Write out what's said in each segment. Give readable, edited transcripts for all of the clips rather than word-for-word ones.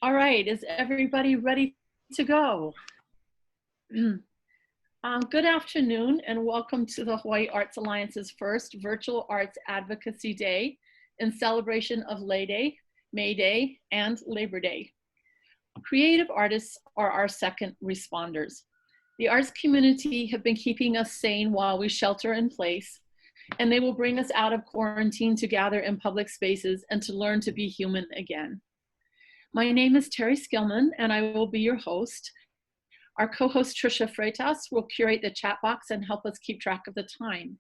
All right, is everybody ready to go? Good afternoon and welcome to the Hawaii Arts Alliance's first Virtual Arts Advocacy Day in celebration of May Day, and Labor Day. Creative artists are our second responders. The arts community have been keeping us sane while we shelter in place, and they will bring us out of quarantine to gather in public spaces and to learn to be human again. My name is Terry Skillman, and I will be your host. Our co-host Trisha Freitas will curate the chat box and help us keep track of the time.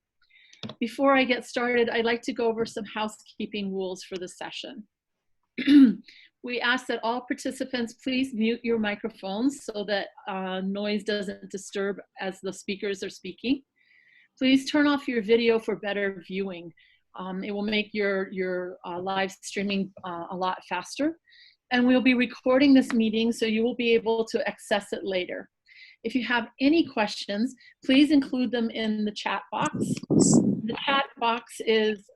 Before I get started, I'd like to go over some housekeeping rules for the session. We ask that all participants please mute your microphones so that noise doesn't disturb as the speakers are speaking. Please turn off your video for better viewing. It will make your live streaming a lot faster. And we'll be recording this meeting so you will be able to access it later. If you have any questions, please include them in the chat box. The chat box is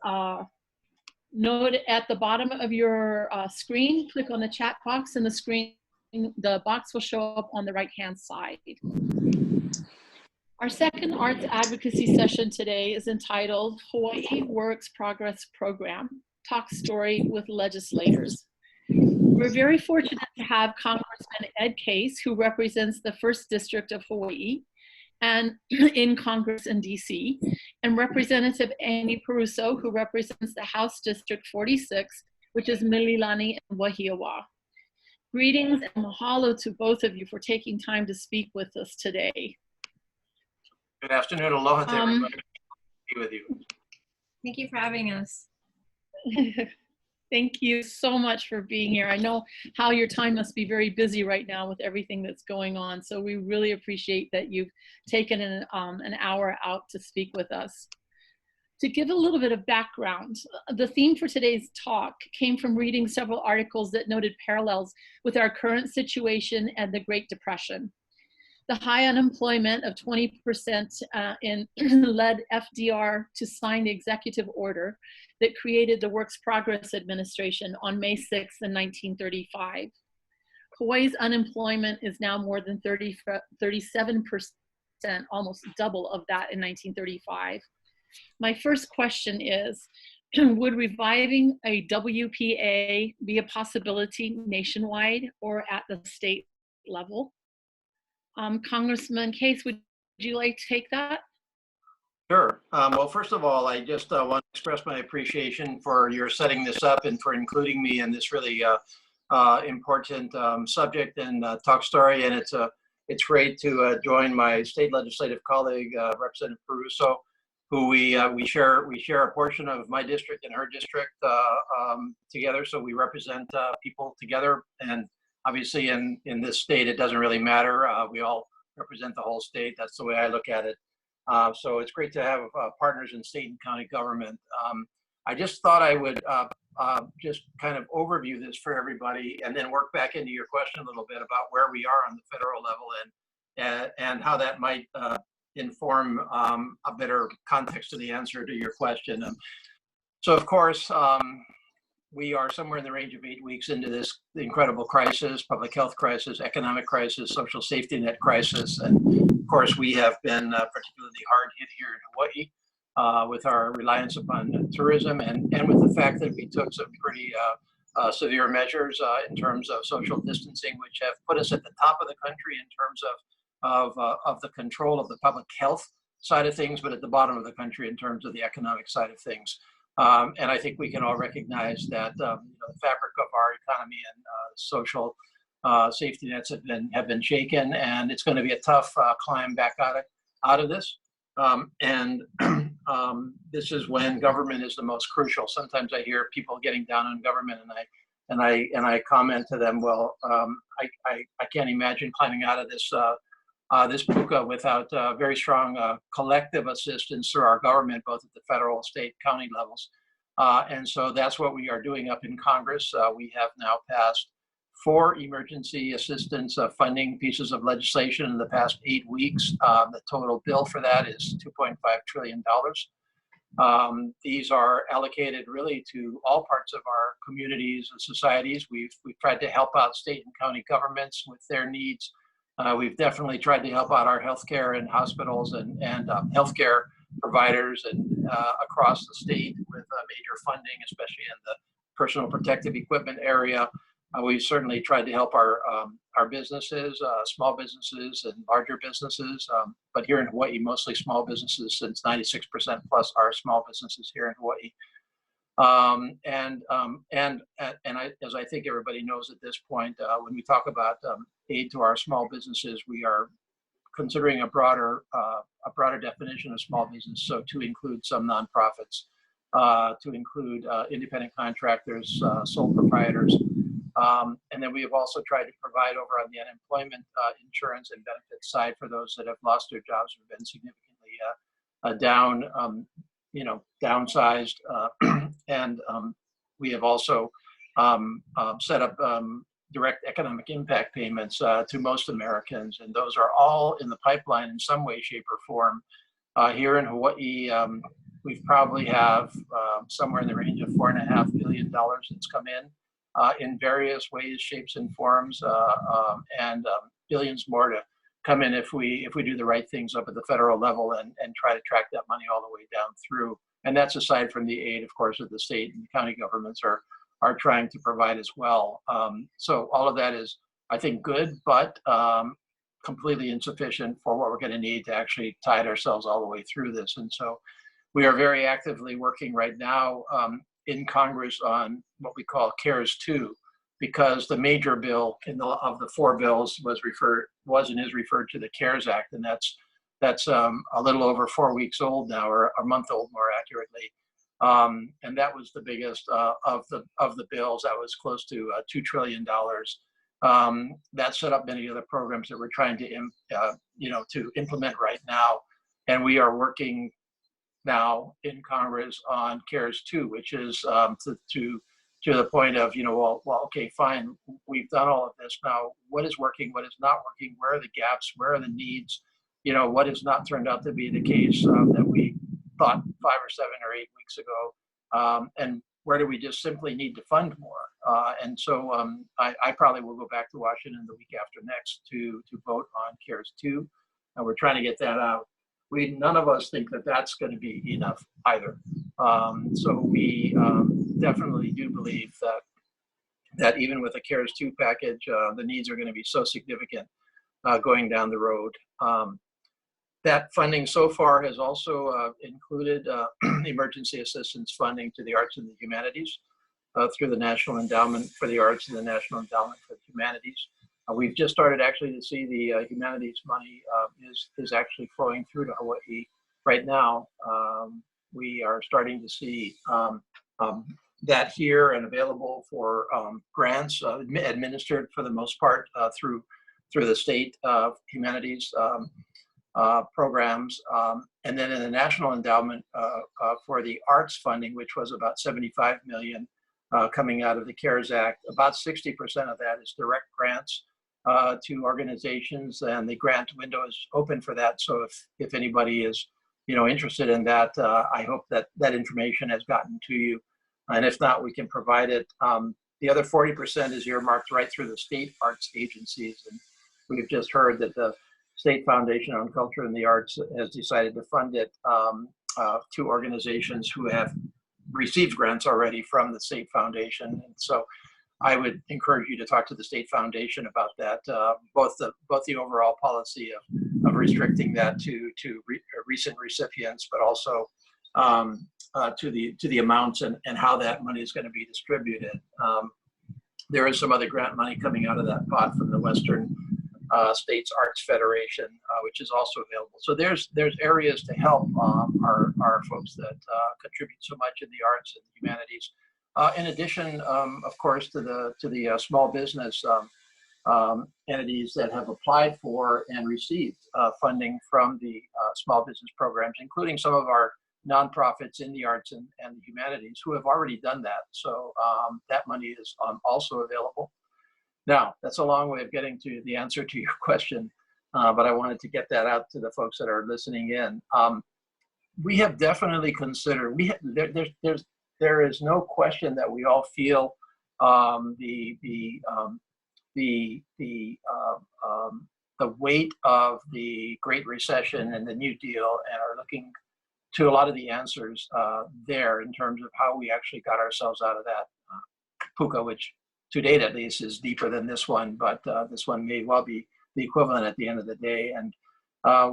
noted at the bottom of your screen. Click on the chat box and the box will show up on the right-hand side. Our second arts advocacy session today is entitled Hawaiʻi Works Progress Program, Talk Story with Legislators. We're very fortunate to have Congressman Ed Case, who represents the 1st District of Hawaii and in Congress in DC, and Representative Amy Perruso, who represents the House District 46, which is Mililani and Wahiawa. Greetings and mahalo to both of you for taking time to speak with us today. Good afternoon, aloha to everybody. Be with you. Thank you for having us. Thank you so much for being here. I know how your time must be very busy right now with everything that's going on. So we really appreciate that you've taken an hour out to speak with us. To give a little bit of background, the theme for today's talk came from reading several articles that noted parallels with our current situation and the Great Depression. The high unemployment of 20% led FDR to sign the executive order that created the Works Progress Administration on May 6th in 1935. Hawaii's unemployment is now more than 37%, almost double of that in 1935. My first question is, would reviving a WPA be a possibility nationwide or at the state level? Congressman Case, would you like to take that? Sure. Well, first of all, I just want to express my appreciation for your setting this up and for including me in this really important subject and talk story. And it's great to join my state legislative colleague, Representative Perruso, who we share a portion of my district and her district together. So we represent people together. And obviously, in this state, it doesn't really matter. We all represent the whole state. That's the way I look at it. So it's great to have partners in state and county government. I just thought I would just kind of overview this for everybody and then work back into your question a little bit about where we are on the federal level and how that might inform a better context to the answer to your question. So of course, we are somewhere in the range of 8 weeks into this incredible crisis, public health crisis, economic crisis, social safety net crisis. And of course, we have been particularly hard hit here in Hawaii with our reliance upon tourism and with the fact that we took some pretty severe measures in terms of social distancing, which have put us at the top of the country in terms of the control of the public health side of things, but at the bottom of the country in terms of the economic side of things. And I think we can all recognize that the fabric of our economy and social safety nets have been shaken, and it's going to be a tough climb back out of this. This is when government is the most crucial. Sometimes I hear people getting down on government, and I comment to them, well, I can't imagine climbing out of this puka without very strong collective assistance through our government, both at the federal, state, county levels. And so that's what we are doing up in Congress. We have now passed 4 emergency assistance funding pieces of legislation in the past 8 weeks. The total bill for that is $2.5 trillion. These are allocated really to all parts of our communities and societies. We've tried to help out state and county governments with their needs. We've definitely tried to help out our healthcare and hospitals and healthcare providers and across the state with major funding, especially in the personal protective equipment area. We certainly tried to help our businesses, small businesses and larger businesses, but here in Hawaii, mostly small businesses, since 96% plus are small businesses here in Hawaii. As I think everybody knows at this point, when we talk about aid to our small businesses, we are considering a broader definition of small business, so to include some nonprofits, to include independent contractors, sole proprietors. And then we have also tried to provide over on the unemployment insurance and benefits side for those that have lost their jobs or been significantly downsized. And we have also set up direct economic impact payments to most Americans. And those are all in the pipeline in some way, shape, or form. Here in Hawaii, we probably have somewhere in the range of $4.5 billion that's come in various ways, shapes, and forms, and billions more to come in if we do the right things up at the federal level and try to track that money all the way down through. And that's aside from the aid, of course, that the state and county governments are trying to provide as well. So all of that is, I think, good, but completely insufficient for what we're going to need to actually tide ourselves all the way through this. And so we are very actively working right now in Congress on what we call CARES 2, because the major bill of the four bills was and is referred to the CARES Act, and that's a little over 4 weeks old now, or a month old more accurately. And that was the biggest of the bills. That was close to $2 trillion. That set up many other programs that we're trying to implement right now, and we are working now in Congress on CARES 2, which is to the point of, well, okay, fine, we've done all of this. Now, what is working, what is not working, where are the gaps, where are the needs, what has not turned out to be the case that we thought 5 or 7 or 8 weeks ago, and where do we just simply need to fund more? And so I probably will go back to Washington the week after next to vote on CARES 2, and we're trying to get that out. None of us think that that's going to be enough either. So we definitely do believe that even with a CARES 2 package, the needs are going to be so significant going down the road. That funding so far has also included emergency assistance funding to the arts and the humanities through the National Endowment for the Arts and the National Endowment for the Humanities. We've just started actually to see the humanities money is actually flowing through to Hawaii right now. We are starting to see that here and available for grants administered for the most part through the state humanities programs. And then in the National Endowment for the Arts funding, which was about $75 million coming out of the CARES Act, about 60% of that is direct grants to organizations, and the grant window is open for that. So if anybody is interested in that, I hope that information has gotten to you, and if not, we can provide it. The other 40% is earmarked right through the state arts agencies, and we've just heard that the State Foundation on Culture and the Arts has decided to fund it to organizations who have received grants already from the State Foundation. And so I would encourage you to talk to the State Foundation about that, both the overall policy of restricting that to recent recipients, but also to the amounts and how that money is going to be distributed. There is some other grant money coming out of that pot from the Western States Arts Federation, which is also available. So there's areas to help our folks that contribute so much in the arts and the humanities. In addition, of course, to the small business entities that have applied for and received funding from the small business programs, including some of our nonprofits in the arts and the humanities who have already done that. So that money is also available. Now, that's a long way of getting to the answer to your question, but I wanted to get that out to the folks that are listening in. we have definitely considered, there is no question that we all feel the weight of the Great Recession and the New Deal, and are looking to a lot of the answers there in terms of how we actually got ourselves out of that puka, which to date at least is deeper than this one, but this one may well be the equivalent at the end of the day. And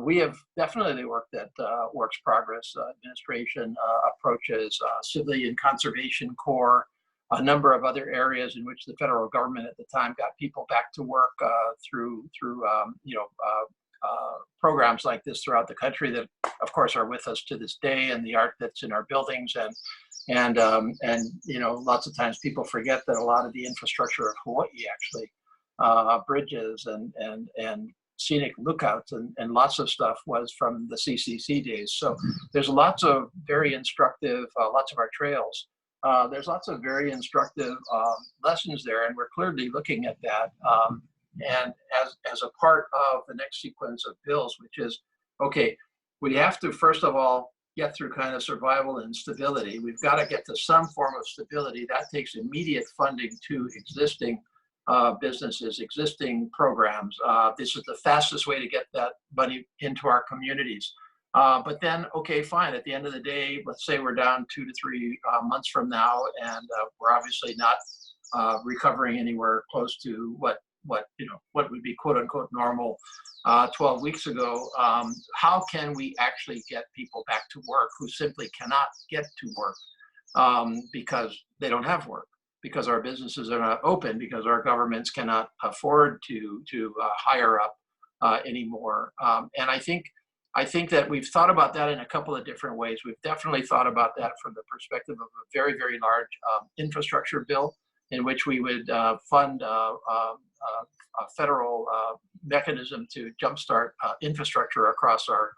we have definitely worked at Works Progress Administration approaches, Civilian Conservation Corps, a number of other areas in which the federal government at the time got people back to work through programs like this throughout the country that, of course, are with us to this day, and the art that's in our buildings, and lots of times people forget that a lot of the infrastructure of Hawaii actually, bridges and scenic lookouts and lots of stuff was from the CCC days. So there's lots of very instructive, lots of our trails. There's lots of very instructive lessons there, and we're clearly looking at that. And as a part of the next sequence of bills, which is, okay, we have to, first of all, get through kind of survival and stability. We've got to get to some form of stability. That takes immediate funding to existing businesses, existing programs. This is the fastest way to get that money into our communities. But then, okay, fine. At the end of the day, let's say we're down 2 to 3 months from now, and we're obviously not recovering anywhere close to what would be quote unquote normal 12 weeks ago. How can we actually get people back to work who simply cannot get to work because they don't have work, because our businesses are not open, because our governments cannot afford to hire up anymore? And I think that we've thought about that in a couple of different ways. We've definitely thought about that from the perspective of a very, very large infrastructure bill, in which we would fund a federal mechanism to jumpstart infrastructure across our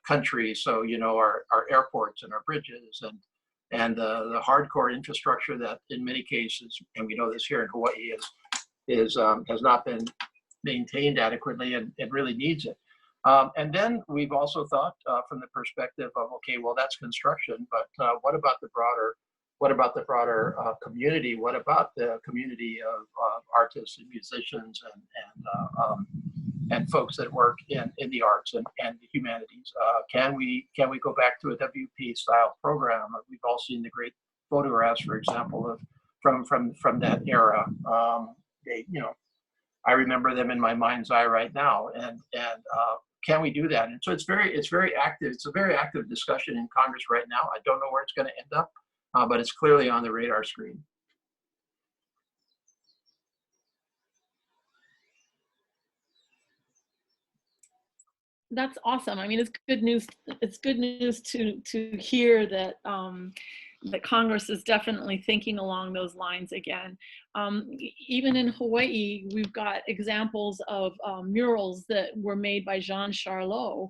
country. So, our airports and our bridges and the hardcore infrastructure that in many cases, and we know this here in Hawaii, has not been maintained adequately and really needs it. And then we've also thought from the perspective of, okay, well, that's construction, but what about the broader community? What about the community of artists and musicians and folks that work in the arts and the humanities? Can we go back to a WP style program? We've all seen the great photographs, for example, of from that era. I remember them in my mind's eye right now, and can we do that? And so it's very active. It's a very active discussion in Congress right now. I don't know where it's going to end up, but it's clearly on the radar screen. That's awesome. I mean, it's good news. It's good news to hear that that Congress is definitely thinking along those lines again. Even in Hawaii, we've got examples of murals that were made by Jean Charlot,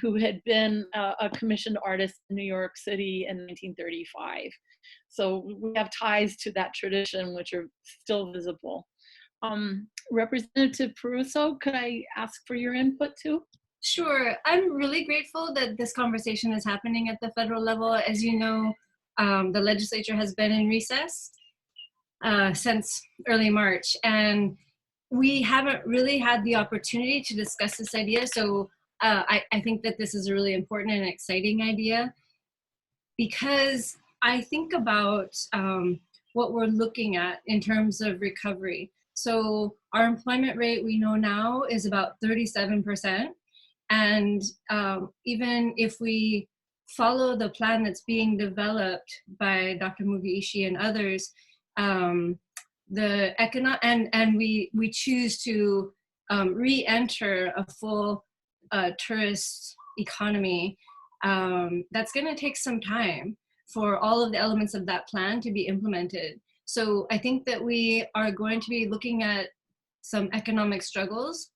who had been a commissioned artist in New York City in 1935. So we have ties to that tradition, which are still visible. Representative Perruso, could I ask for your input too? Sure. I'm really grateful that this conversation is happening at the federal level. As you know, the legislature has been in recess since early March, and we haven't really had the opportunity to discuss this idea. So I think that this is a really important and exciting idea, because I think about what we're looking at in terms of recovery. So our employment rate, we know now, is about 37%. And even if we follow the plan that's being developed by Dr. Mugiishi and others, we choose to re-enter a full tourist economy, that's going to take some time for all of the elements of that plan to be implemented. So I think that we are going to be looking at some economic struggles,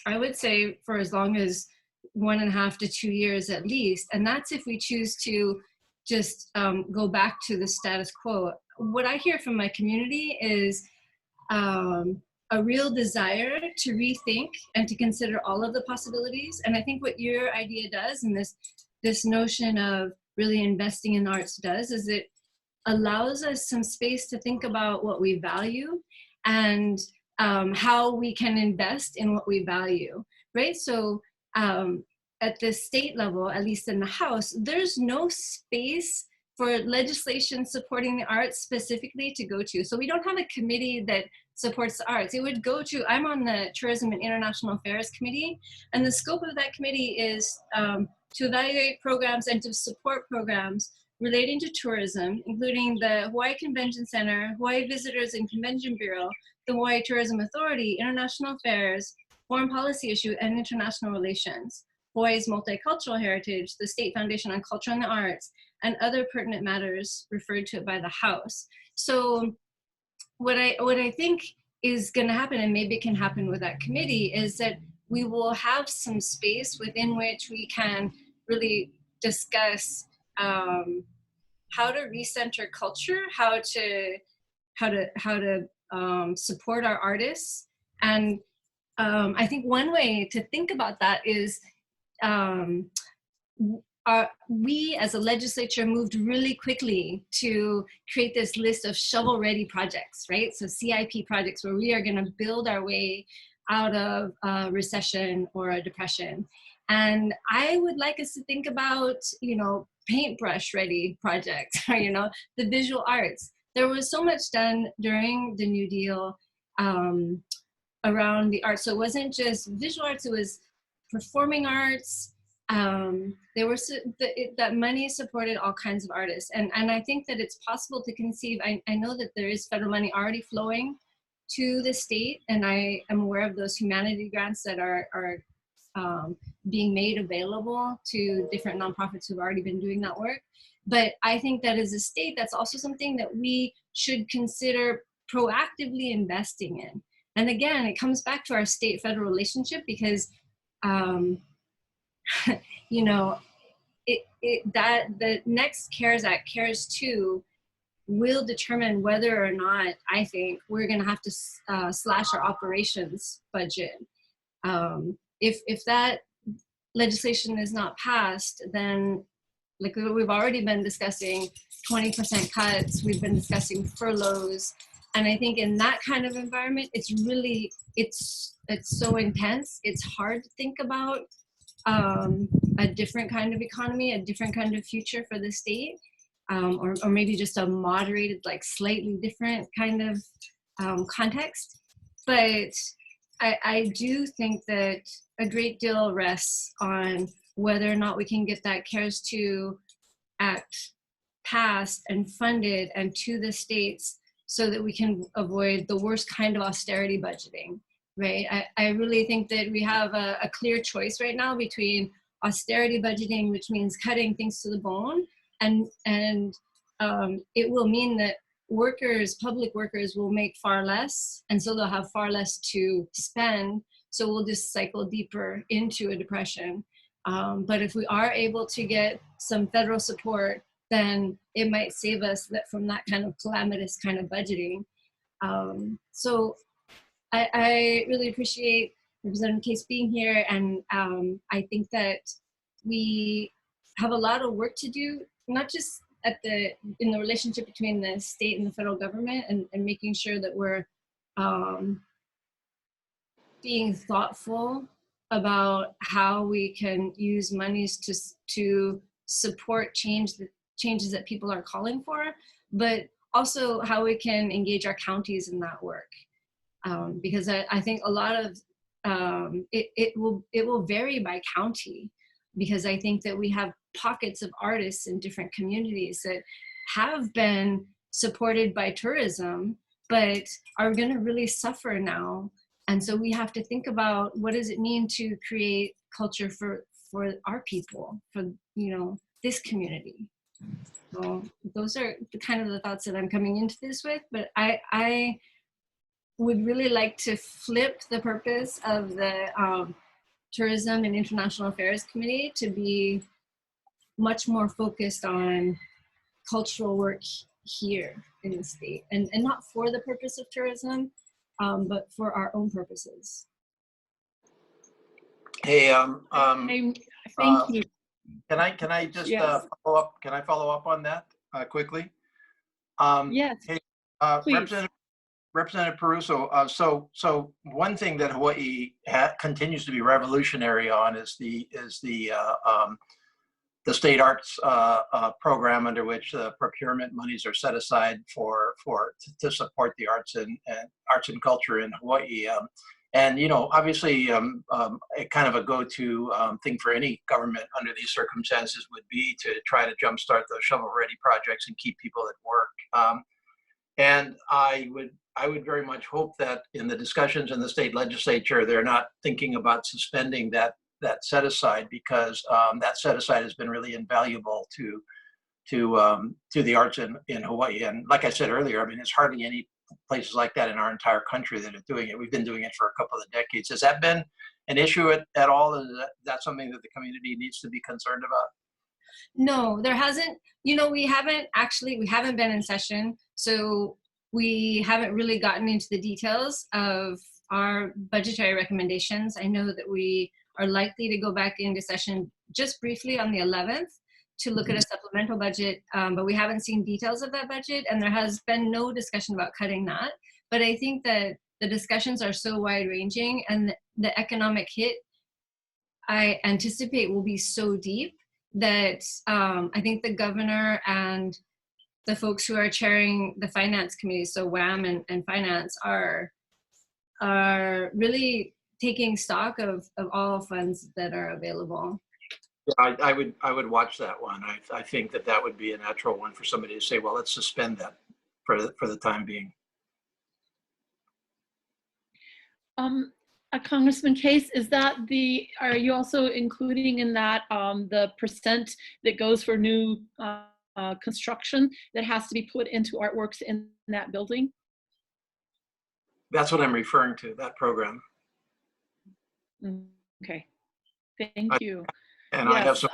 I would say, for as long as 1.5 to 2 years at least. And that's if we choose to just go back to the status quo. What I hear from my community is a real desire to rethink and to consider all of the possibilities. And I think what your idea does, and this this notion of really investing in the arts does is it allows us some space to think about what we value and how we can invest in what we value, right? So at the state level, at least in the House, there's no space for legislation supporting the arts specifically to go to. So we don't have a committee that supports the arts. It would go to, I'm on the Tourism and International Affairs Committee, and the scope of that committee is to evaluate programs and to support programs relating to tourism, including the Hawaii Convention Center, Hawaii Visitors and Convention Bureau, the Hawaii Tourism Authority, International Affairs, Foreign Policy Issue, and International Relations, Hawaii's multicultural heritage, the State Foundation on Culture and the Arts, and other pertinent matters referred to by the House. So what I think is going to happen, and maybe it can happen with that committee, is that we will have some space within which we can really discuss how to recenter culture, how to support our artists. And I think one way to think about that is we as a legislature moved really quickly to create this list of shovel-ready projects, right? So CIP projects where we are going to build our way out of a recession or a depression. And I would like us to think about, you know, paintbrush-ready projects, or, you know, the visual arts. There was so much done during the New Deal around the arts. So it wasn't just visual arts, it was performing arts. That money supported all kinds of artists. And I think that it's possible to conceive, I know that there is federal money already flowing to the state, and I am aware of those humanity grants that are being made available to different nonprofits who've already been doing that work. But I think that as a state, that's also something that we should consider proactively investing in. And again, it comes back to our state-federal relationship, because you know, that the next CARES Act, CARES 2, will determine whether or not, I think, we're going to have to slash our operations budget. If that legislation is not passed, then, like we've already been discussing 20% cuts, we've been discussing furloughs, and I think in that kind of environment, it's really, it's so intense, it's hard to think about a different kind of economy, a different kind of future for the state, or maybe just a moderated, like slightly different kind of context. But I do think that a great deal rests on whether or not we can get that CARES 2 Act passed and funded and to the states, so that we can avoid the worst kind of austerity budgeting. Right, I really think that we have a clear choice right now between austerity budgeting, which means cutting things to the bone, and it will mean that workers, public workers, will make far less, and so they'll have far less to spend. So we'll just cycle deeper into a depression. But if we are able to get some federal support, then it might save us from that kind of calamitous kind of budgeting. So I really appreciate Representative Case being here, and I think that we have a lot of work to do, not just in the relationship between the state and the federal government, and making sure that we're being thoughtful about how we can use monies to support changes that people are calling for, but also how we can engage our counties in that work. Because I think a lot of it will vary by county, because I think that we have pockets of artists in different communities that have been supported by tourism, but are going to really suffer now. And so we have to think about, what does it mean to create culture for our people, for, you know, this community. So those are the kind of the thoughts that I'm coming into this with. But I would really like to flip the purpose of the Tourism and International Affairs Committee to be much more focused on cultural work here in the state, and not for the purpose of tourism, but for our own purposes. Hey, Thank you. Can I just Yes. follow up? Can I follow up on that quickly? Yes, Hey, please. Representative Perruso, so one thing that Hawaii continues to be revolutionary on is the state arts program, under which procurement monies are set aside to support the arts and culture in Hawaii. And obviously, a kind of a go-to thing for any government under these circumstances would be to try to jumpstart those shovel-ready projects and keep people at work. And I would very much hope that in the discussions in the state legislature, they're not thinking about suspending that set aside, because that set aside has been really invaluable to the arts in Hawaii. And like I said earlier, I mean, there's hardly any places like that in our entire country that are doing it. We've been doing it for a couple of decades. Has that been an issue at all? Is that something that the community needs to be concerned about? No, there hasn't. We haven't been in session, so we haven't really gotten into the details of our budgetary recommendations. I know that we are likely to go back into session just briefly on the 11th to look at a supplemental budget, but we haven't seen details of that budget, and there has been no discussion about cutting that. But I think that the discussions are so wide-ranging, and the economic hit I anticipate will be so deep that I think the governor and the folks who are chairing the finance committee, so WAM and finance, are really taking stock of all funds that are available. Yeah, I would watch that one. I think that would be a natural one for somebody to say, well, let's suspend that for the time being. Congressman Case, are you also including in that the percent that goes for new construction that has to be put into artworks in that building? That's what I'm referring to, that program. Okay, thank you. And yes, I have some.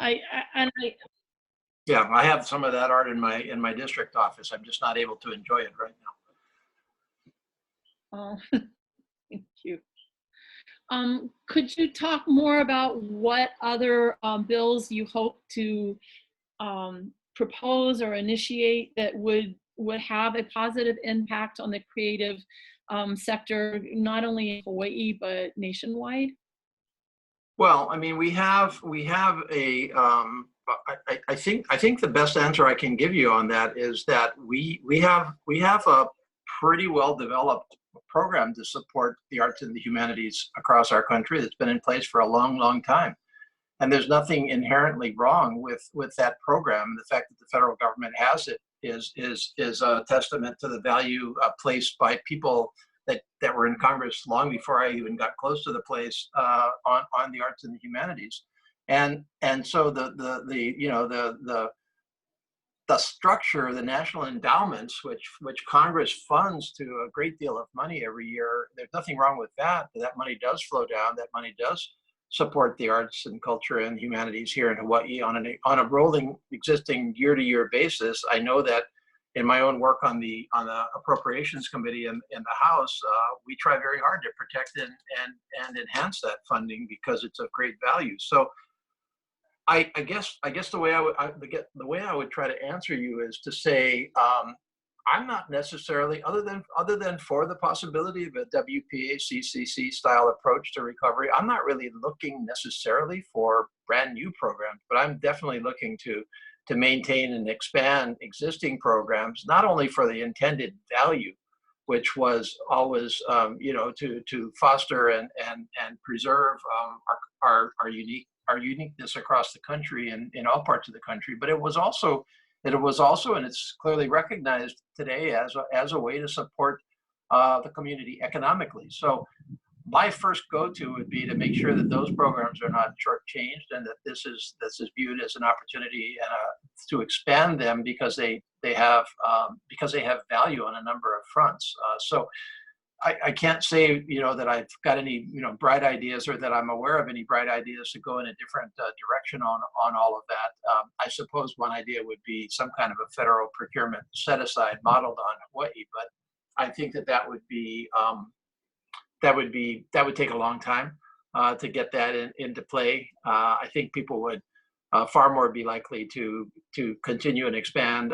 Yeah, I have some of that art in my district office. I'm just not able to enjoy it right now. Oh, thank you. Could you talk more about what other bills you hope to propose or initiate that would have a positive impact on the creative sector, not only in Hawaii, but nationwide? Well, I mean, we have a. I think the best answer I can give you on that is that we have a pretty well developed program to support the arts and the humanities across our country that's been in place for a long time. And there's nothing inherently wrong with that program. The fact that the federal government has it is a testament to the value placed by people that were in Congress long before I even got close to the place on the arts and the humanities. And so the structure, the national endowments, which Congress funds to a great deal of money every year, there's nothing wrong with that. That money does flow down. That money does support the arts and culture and humanities here in Hawaii on a rolling, existing year-to-year basis. I know that in my own work on the Appropriations Committee in the House, we try very hard to protect and enhance that funding because it's of great value. So I guess the way I would try to answer you is to say I'm not necessarily, other than for the possibility of a WPA CCC style approach to recovery, I'm not really looking necessarily for brand new programs, but I'm definitely looking to maintain and expand existing programs, not only for the intended value, which was always to foster and preserve our uniqueness across the country and in all parts of the country, but it was also, and it's clearly recognized today as a way to support the community economically. So my first go-to would be to make sure that those programs are not shortchanged, and that this is viewed as an opportunity to expand them because they have value on a number of fronts. So I can't say that I've got any bright ideas, or that I'm aware of any bright ideas to go in a different direction on all of that. I suppose one idea would be some kind of a federal procurement set aside modeled on Hawaii, but I think that would take a long time to get that into play. I think people would far more be likely to continue and expand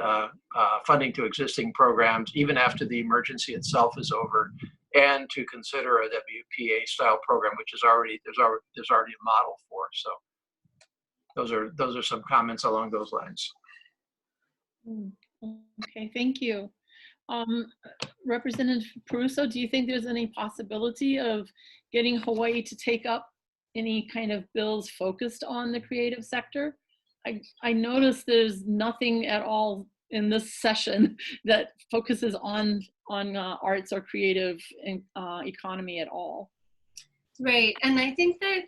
funding to existing programs even after the emergency itself is over, and to consider a WPA style program, which is there's already a model for. So those are some comments along those lines. Okay, thank you. Representative Perruso, do you think there's any possibility of getting Hawaii to take up any kind of bills focused on the creative sector? I noticed there's nothing at all in this session that focuses on arts or creative economy at all. Right, and I think that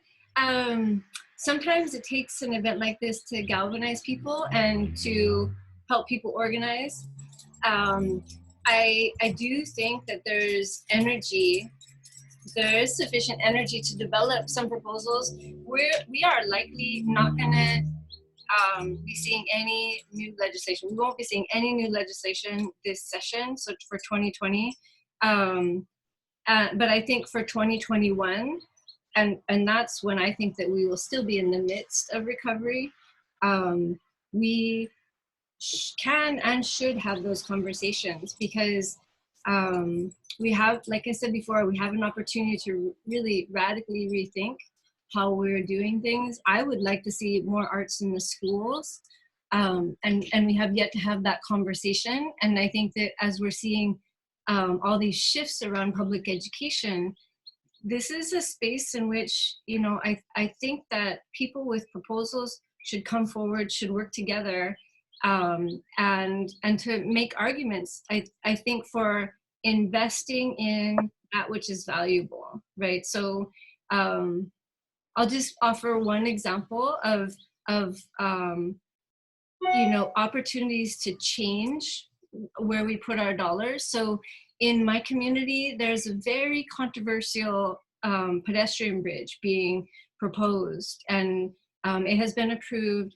sometimes it takes an event like this to galvanize people and to help people organize. I do think that there's energy. There is sufficient energy to develop some proposals. We are likely not going to be seeing any new legislation. We won't be seeing any new legislation this session, so for 2020. But I think for 2021, and that's when I think that we will still be in the midst of recovery, we can and should have those conversations, because we have, like I said before, we have an opportunity to really radically rethink how we're doing things. I would like to see more arts in the schools, and we have yet to have that conversation. And I think that as we're seeing all these shifts around public education, this is a space in which, you know, I think that people with proposals should come forward, should work together, and to make arguments, I think, for investing in that which is valuable, right? So I'll just offer one example of you know, opportunities to change where we put our dollars. So in my community, there's a very controversial pedestrian bridge being proposed, and it has been approved.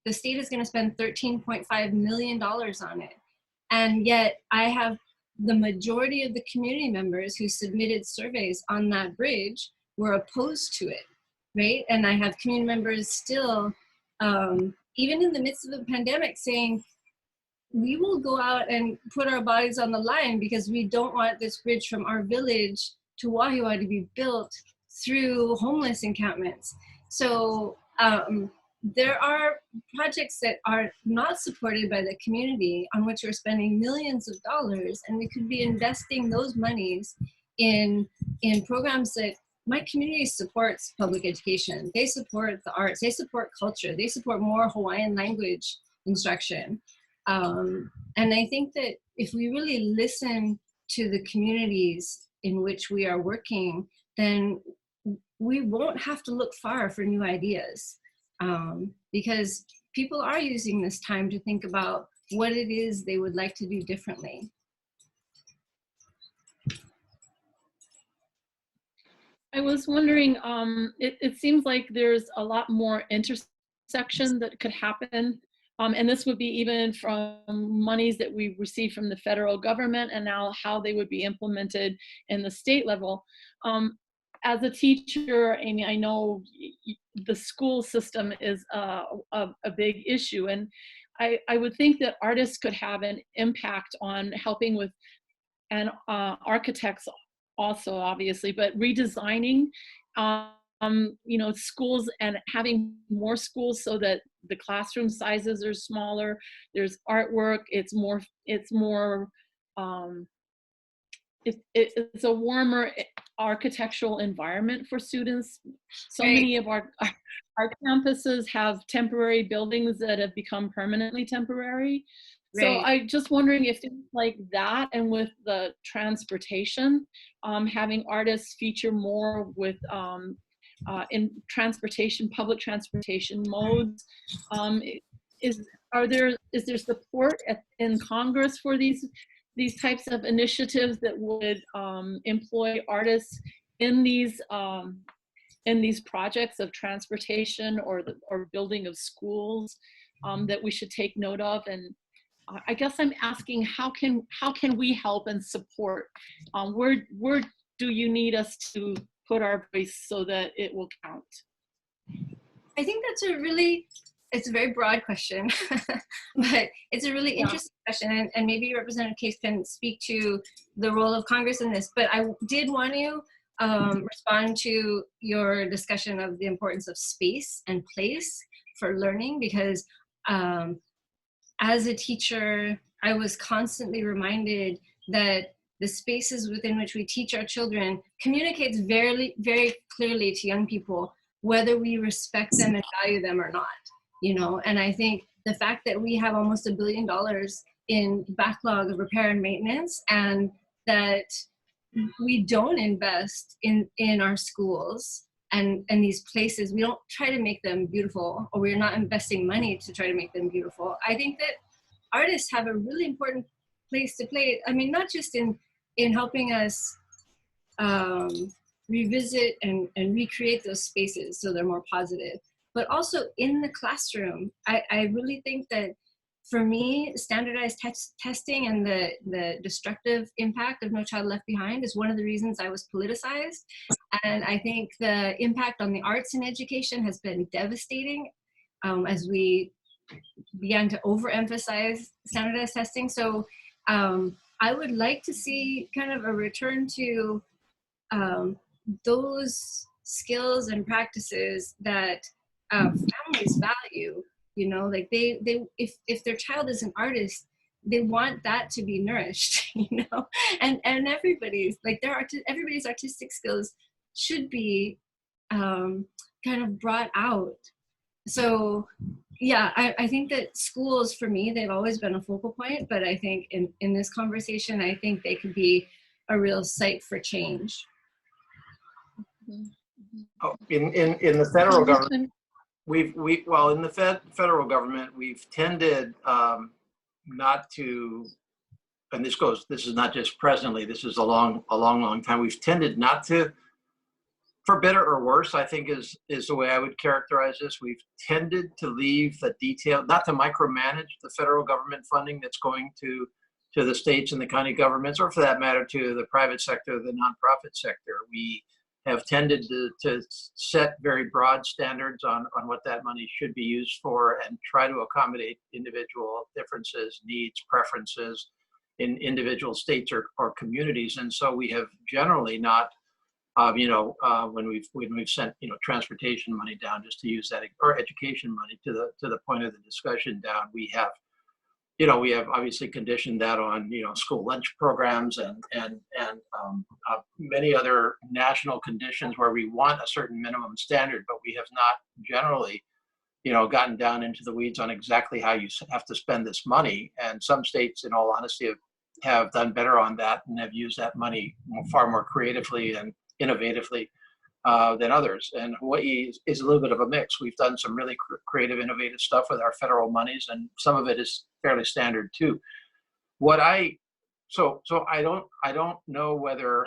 The state is going to spend $13.5 million on it. And yet I have the majority of the community members who submitted surveys on that bridge were opposed to it, right? And I have community members still, even in the midst of the pandemic, saying, we will go out and put our bodies on the line because we don't want this bridge from our village to Wahiawa to be built through homeless encampments. So there are projects that are not supported by the community on which we're spending millions of dollars, and we could be investing those monies in programs that my community supports public education. They support the arts, they support culture, they support more Hawaiian language instruction. And I think that if we really listen to the communities in which we are working, then we won't have to look far for new ideas, because people are using this time to think about what it is they would like to do differently. I was wondering, it seems like there's a lot more intersection that could happen. And this would be even from monies that we receive from the federal government, and now how they would be implemented in the state level. As a teacher, Amy, I know the school system is a big issue, and I would think that artists could have an impact on helping with, and architects also, obviously, but redesigning you know, schools and having more schools so that the classroom sizes are smaller. There's artwork. It's a warmer architectural environment for students. So many of our campuses have temporary buildings that have become permanently temporary. Right. So I just wondering if things like that, and with the transportation, having artists feature more with in transportation, public transportation modes, is there support in Congress for these types of initiatives that would employ artists in these projects of transportation or building of schools that we should take note of? And I guess I'm asking, how can we help and support? Where do you need us to put our voice so that it will count? I think that's a really it's a very broad question, but it's a really interesting question, and maybe Representative Case can speak to the role of Congress in this. But I did want to respond to your discussion of the importance of space and place for learning, because as a teacher, I was constantly reminded that the spaces within which we teach our children communicates very, very clearly to young people whether we respect them and value them or not, you know. And I think the fact that we have almost $1 billion in backlog of repair and maintenance, and that we don't invest in our schools and these places, we don't try to make them beautiful, or we're not investing money to try to make them beautiful. I think that artists have a really important place to play. I mean, not just in helping us revisit and recreate those spaces so they're more positive, but also in the classroom. I really think that for me, standardized testing and the destructive impact of No Child Left Behind is one of the reasons I was politicized. And I think the impact on the arts in education has been devastating as we began to overemphasize standardized testing. So I would like to see kind of a return to those skills and practices that families value. You know, like if their child is an artist, they want that to be nourished, you know, and everybody's like everybody's artistic skills should be kind of brought out. So yeah, I think that schools, for me, they've always been a focal point, but I think in this conversation, I think they could be a real site for change. Oh, in the federal government, in the federal government, we've tended not to, and this is not just presently, this is a long time, we've tended not to, for better or worse, I think is the way I would characterize this. We've tended to leave the detail, not to micromanage the federal government funding that's going to the states and the county governments, or for that matter, to the private sector, the nonprofit sector. We have tended to set very broad standards on what that money should be used for, and try to accommodate individual differences, needs, preferences in individual states or communities. And so we have generally not, when we've sent, transportation money down, just to use that, or education money to the point of the discussion down, we have obviously conditioned that on, school lunch programs and many other national conditions where we want a certain minimum standard, but we have not generally, gotten down into the weeds on exactly how you have to spend this money. And some states, in all honesty, have done better on that and have used that money far more creatively and innovatively than others. And Hawaii is a little bit of a mix. We've done some really creative, innovative stuff with our federal monies, and some of it is fairly standard too. So I don't know whether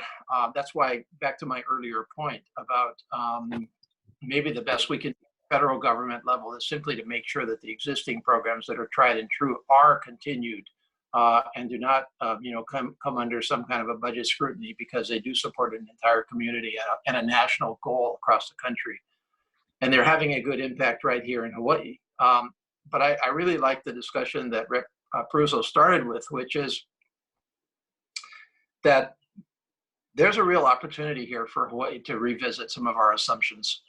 that's why, back to my earlier point about maybe the best we can do at federal government level is simply to make sure that the existing programs that are tried and true are continued and do not come under some kind of a budget scrutiny, because they do support an entire community and a national goal across the country, and they're having a good impact right here in Hawaii. But I really like the discussion that Rep. Perruso started with, which is that there's a real opportunity here for Hawaii to revisit some of our assumptions.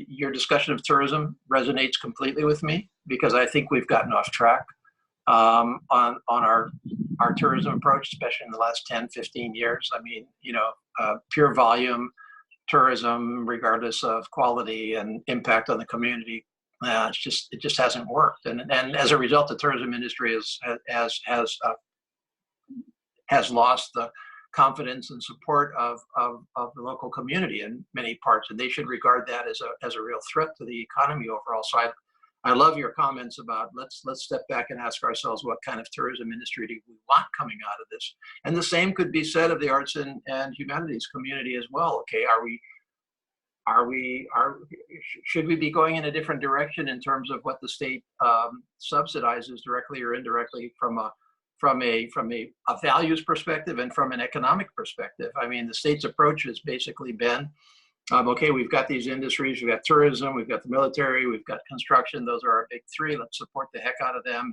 Your discussion of tourism resonates completely with me, because I think we've gotten off track on our tourism approach, especially in the last 10, 15 years. I mean, pure volume tourism, regardless of quality and impact on the community, it just hasn't worked. And as a result, the tourism industry has lost the confidence and support of the local community in many parts, and they should regard that as a real threat to the economy overall. So I love your comments about let's step back and ask ourselves, what kind of tourism industry do we want coming out of this? And the same could be said of the arts and humanities community as well. Okay, should we be going in a different direction in terms of what the state subsidizes directly or indirectly from a values perspective and from an economic perspective? I mean, the state's approach has basically been Okay, we've got these industries, we've got tourism, we've got the military, we've got construction. Those are our big three. Let's support the heck out of them,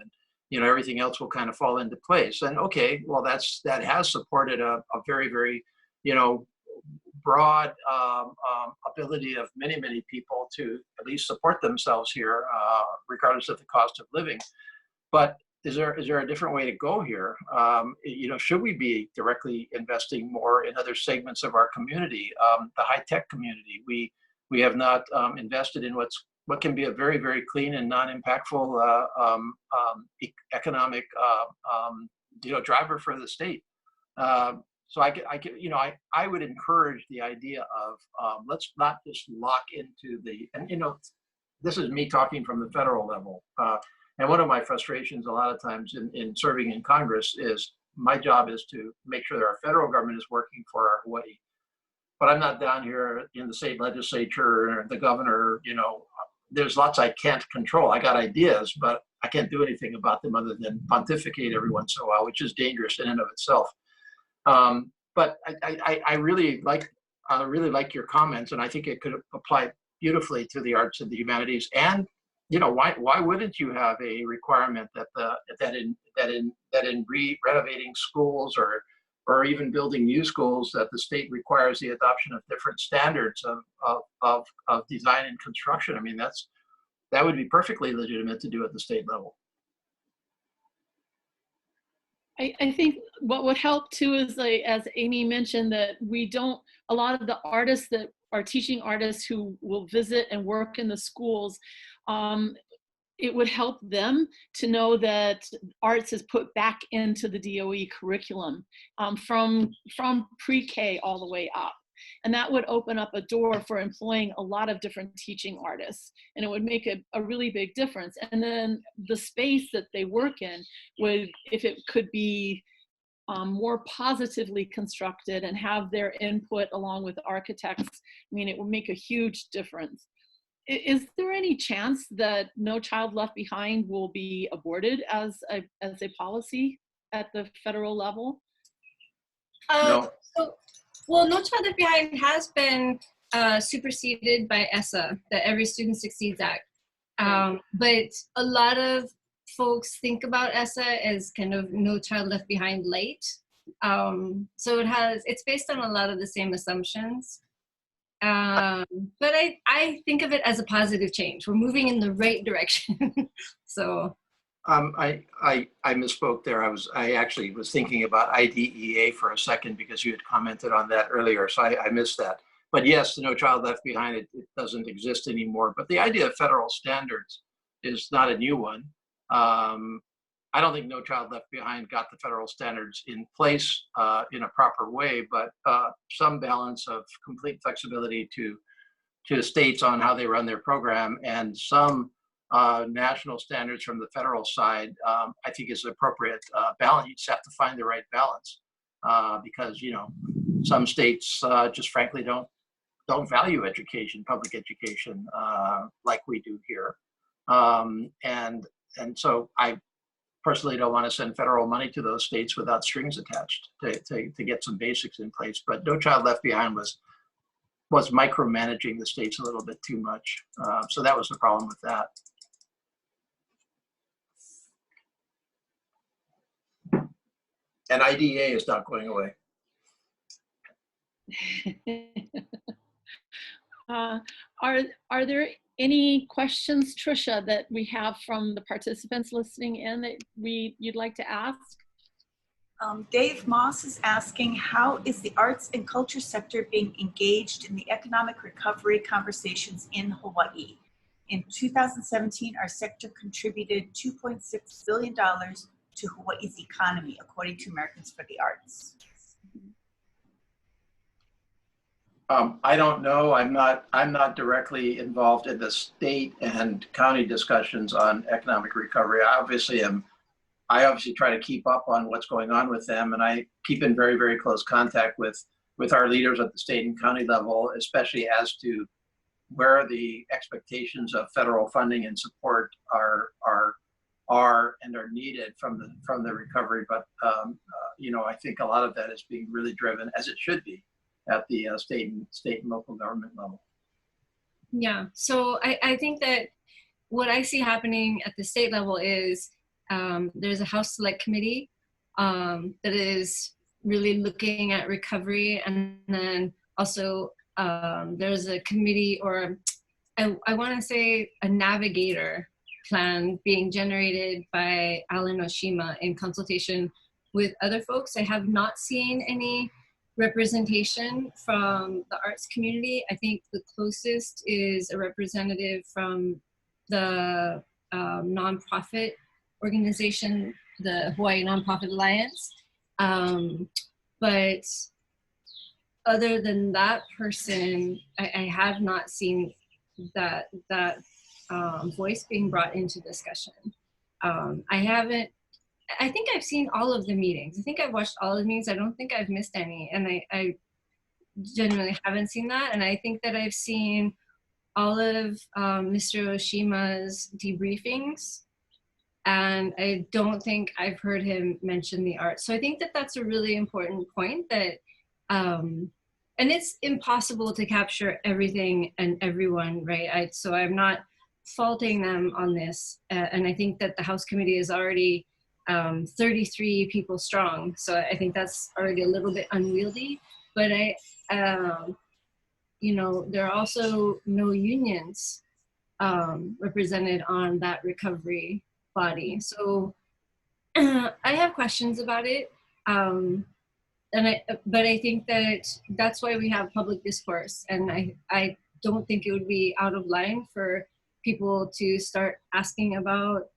and everything else will kind of fall into place. And okay, well, that has supported a very, very, broad ability of many people to at least support themselves here, regardless of the cost of living. But is there a different way to go here? Should we be directly investing more in other segments of our community, the high-tech community? We have not invested in what can be a very, very clean and non-impactful economic driver for the state. So I would encourage the idea of let's not just lock into this is me talking from the federal level. And one of my frustrations a lot of times in serving in Congress is my job is to make sure that our federal government is working for our Hawaii. But I'm not down here in the state legislature or the governor. There's lots I can't control. I got ideas, but I can't do anything about them other than pontificate every once in a while, which is dangerous in and of itself. But I really like your comments, and I think it could apply beautifully to the arts and the humanities. And why wouldn't you have a requirement that in renovating schools or even building new schools, that the state requires the adoption of different standards of design and construction? I mean, that would be perfectly legitimate to do at the state level. I think what would help too is, as Amy mentioned, that a lot of the artists that are teaching artists who will visit and work in the schools, it would help them to know that arts is put back into the DOE curriculum from pre-K all the way up. And that would open up a door for employing a lot of different teaching artists. And it would make a really big difference. And then the space that they work in if it could be more positively constructed and have their input along with architects, it would make a huge difference. Is there any chance that No Child Left Behind will be aborted as a policy at the federal level? No. Well, No Child Left Behind has been superseded by ESSA, the Every Student Succeeds Act. But a lot of folks think about ESSA as kind of No Child Left Behind light. So it's based on a lot of the same assumptions. But I think of it as a positive change. We're moving in the right direction. So. I misspoke there. I actually was thinking about IDEA for a second because you had commented on that earlier, so I missed that. But yes, No Child Left Behind, it doesn't exist anymore. But the idea of federal standards is not a new one. I don't think No Child Left Behind got the federal standards in place in a proper way, but some balance of complete flexibility to states on how they run their program, and some national standards from the federal side, I think is an appropriate balance. You just have to find the right balance because some states just frankly don't value education, public education, like we do here, and so I personally don't want to send federal money to those states without strings attached to get some basics in place. But No Child Left Behind was micromanaging the states a little bit too much, so that was the problem with that. And IDEA is not going away. Are there any questions, Tricia, that we have from the participants listening in that you'd like to ask? Dave Moss is asking, how is the arts and culture sector being engaged in the economic recovery conversations in Hawaii? In 2017, our sector contributed $2.6 billion to Hawaii's economy, according to Americans for the Arts. I don't know. I'm not directly involved in the state and county discussions on economic recovery. I obviously try to keep up on what's going on with them, and I keep in very, very close contact with our leaders at the state and county level, especially as to where the expectations of federal funding and support are and are needed from the recovery. But I think a lot of that is being really driven, as it should be, at the state and local government level. Yeah, so I think that what I see happening at the state level is there's a House Select Committee that is really looking at recovery, and then also there's a committee, or I want to say a navigator plan being generated by Alan Oshima in consultation with other folks. I have not seen any representation from the arts community. I think the closest is a representative from the nonprofit organization, the Hawaii Nonprofit Alliance. But other than that person, I have not seen that voice being brought into discussion. I think I've seen all of the meetings. I think I've watched all of the meetings. I don't think I've missed any. And I genuinely haven't seen that. And I think that I've seen all of Mr. Oshima's debriefings. And I don't think I've heard him mention the arts. So I think that that's a really important point, that, and it's impossible to capture everything and everyone, right? So I'm not faulting them on this. And I think that the House Committee is already 33 people strong. So I think that's already a little bit unwieldy, but you know, there are also no unions represented on that recovery body. So I have questions about it. But I think that that's why we have public discourse. And I don't think it would be out of line for people to start asking about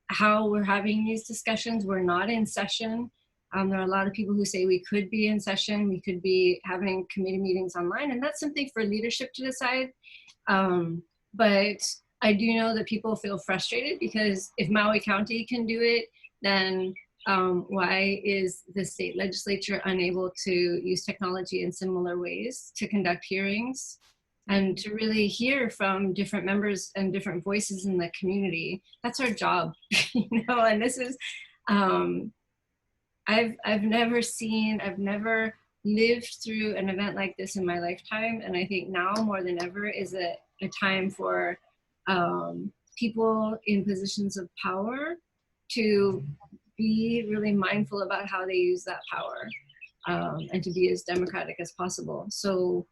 how we're having these discussions. We're not in session. There are a lot of people who say we could be in session, we could be having committee meetings online, and that's something for leadership to decide. But I do know that people feel frustrated because if Maui County can do it, then why is the state legislature unable to use technology in similar ways to conduct hearings and to really hear from different members and different voices in the community? That's our job, you know. And this is, I've never lived through an event like this in my lifetime, and I think now more than ever is a time for people in positions of power to be really mindful about how they use that power, and to be as democratic as possible. So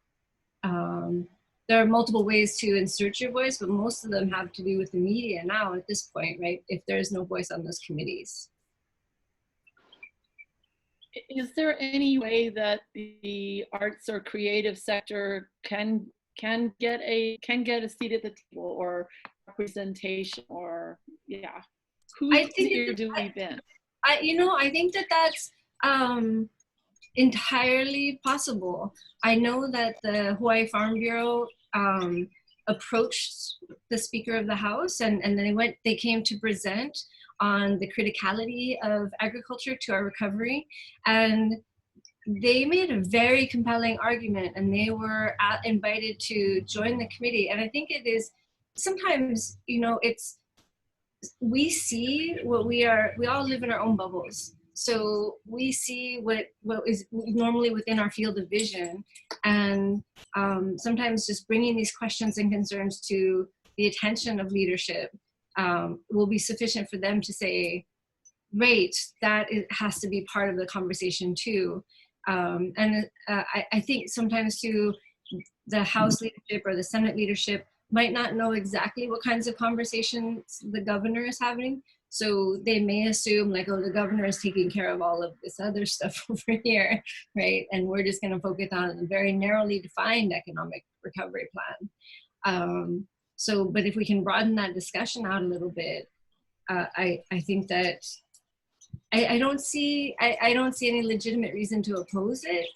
there are multiple ways to insert your voice, but most of them have to do with the media now at this point, right? If there's no voice on those committees. Is there any way that the arts or creative sector can get a seat at the table or representation, or who's here do we been? I think that that's entirely possible. I know that the Hawaii Farm Bureau approached the Speaker of the House, and then they came to present on the criticality of agriculture to our recovery, and they made a very compelling argument, and they were invited to join the committee. And I think it is sometimes, you know, we see what we all live in our own bubbles. So we see what is normally within our field of vision, and sometimes just bringing these questions and concerns to the attention of leadership will be sufficient for them to say, right, it has to be part of the conversation too. I think sometimes too, the House leadership or the Senate leadership might not know exactly what kinds of conversations the governor is having. So they may assume like, oh, the governor is taking care of all of this other stuff over here, right? And we're just gonna focus on a very narrowly defined economic recovery plan. But if we can broaden that discussion out a little bit, I think that I don't see any legitimate reason to oppose it,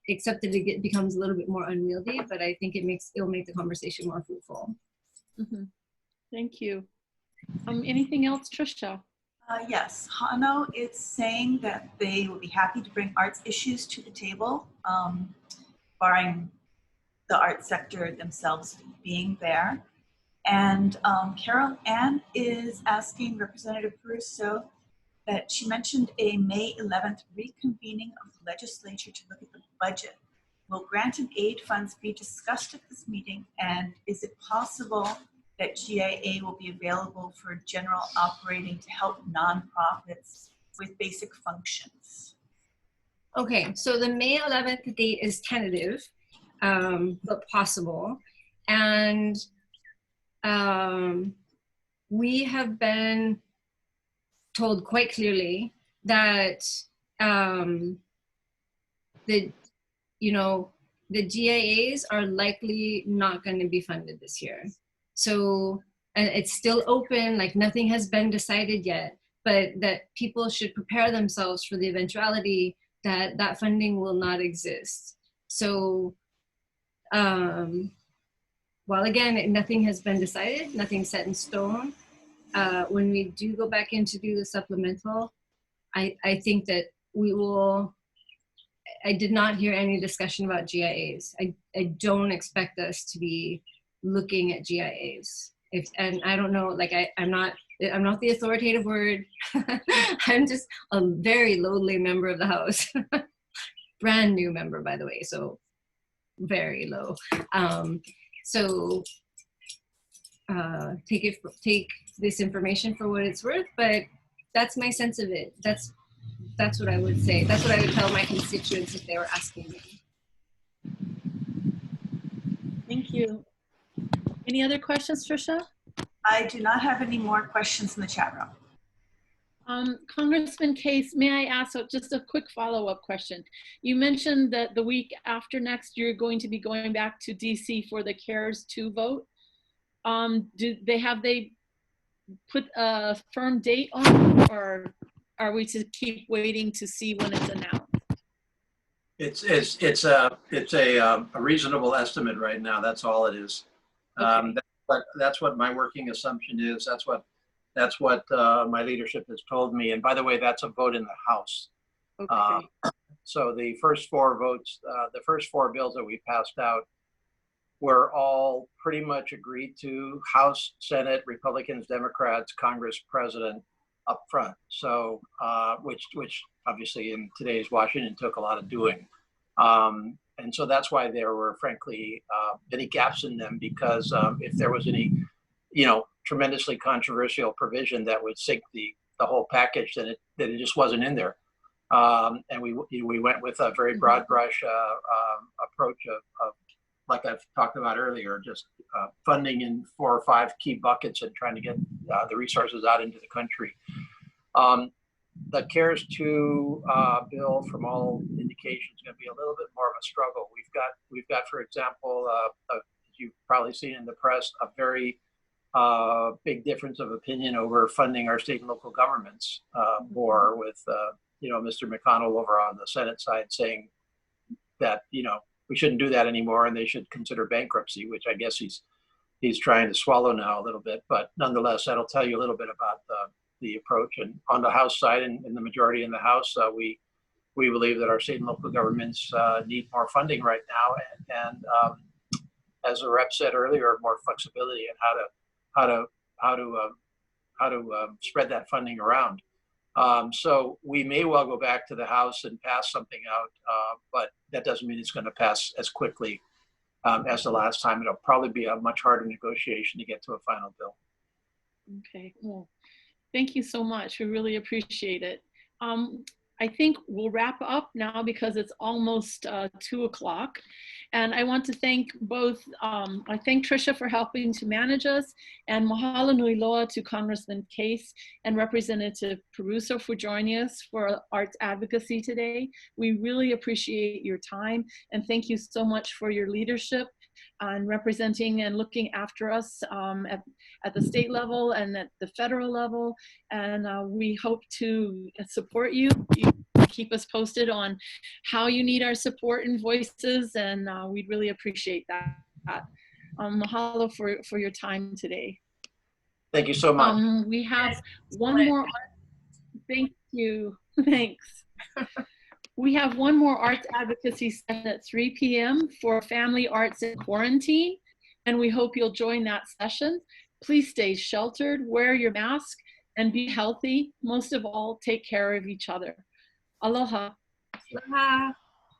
except that it becomes a little bit more unwieldy. But I think it'll make the conversation more fruitful. Mm-hmm. Thank you. Anything else, Trisha? Yes, Hano is saying that they will be happy to bring arts issues to the table, barring the art sector themselves being there. And Carol Ann is asking Representative Perruso that she mentioned a May 11th reconvening of the legislature to look at the budget. Will grant and aid funds be discussed at this meeting? And is it possible that GIA will be available for general operating to help nonprofits with basic functions? Okay, so the May 11th date is tentative, but possible. And we have been told quite clearly that the GIAs are likely not going to be funded this year. So, and it's still open, like nothing has been decided yet, but that people should prepare themselves for the eventuality that that funding will not exist. So, while again, nothing has been decided, nothing's set in stone, when we do go back in to do the supplemental, I think that we will, I did not hear any discussion about GIAs. I don't expect us to be looking at GIAs. And I don't know, like I'm not the authoritative word. I'm just a very lowly member of the House. Brand new member, by the way, so very low. Take this information for what it's worth, but that's my sense of it. That's what I would say. That's what I would tell my constituents if they were asking me. Thank you. Any other questions, Tricia? I do not have any more questions in the chat room. Congressman Case, may I ask just a quick follow-up question? You mentioned that the week after next, you're going to be going back to DC for the CARES 2 vote. Have they put a firm date on it, or are we to keep waiting to see when it's announced? It's a reasonable estimate right now. That's all it is. Okay. That's what my working assumption is. That's what my leadership has told me. And by the way, that's a vote in the House. Okay. So the first four votes, the first four bills that we passed out were all pretty much agreed to. House, Senate, Republicans, Democrats, Congress, President up front. So which obviously in today's Washington took a lot of doing. And so that's why there were, frankly, many gaps in them, because if there was any, tremendously controversial provision that would sink the whole package, then it just wasn't in there. And we went with a very broad brush approach of, like I've talked about earlier, just funding in 4 or 5 key buckets and trying to get the resources out into the country. The CARES 2 bill, from all indications, is going to be a little bit more of a struggle. We've got, for example, as you've probably seen in the press, a very big difference of opinion over funding our state and local governments more, with Mr. McConnell over on the Senate side saying that we shouldn't do that anymore and they should consider bankruptcy, which I guess he's trying to swallow now a little bit. But nonetheless, that'll tell you a little bit about the approach. And on the House side, and in the majority in the House, we believe that our state and local governments need more funding right now, and as the rep said earlier, more flexibility in how to spread that funding around. So we may well go back to the House and pass something out, but that doesn't mean it's going to pass as quickly as the last time. It'll probably be a much harder negotiation to get to a final bill. Okay, well, thank you so much. We really appreciate it. I think we'll wrap up now because it's almost 2 o'clock. And I want to thank both, I thank Tricia for helping to manage us, and mahalo nui loa to Congressman Case and Representative Perruso for joining us for Arts Advocacy today. We really appreciate your time, and thank you so much for your leadership and representing and looking after us at the state level and at the federal level. And we hope to support you. Keep us posted on how you need our support and voices, and we'd really appreciate that. Mahalo for your time today. Thank you so much. We have one more. Thank you. Thanks. We have one more arts advocacy session at 3 p.m. for family arts in quarantine, and we hope you'll join that session. Please stay sheltered, wear your mask, and be healthy. Most of all, take care of each other. Aloha. Aloha.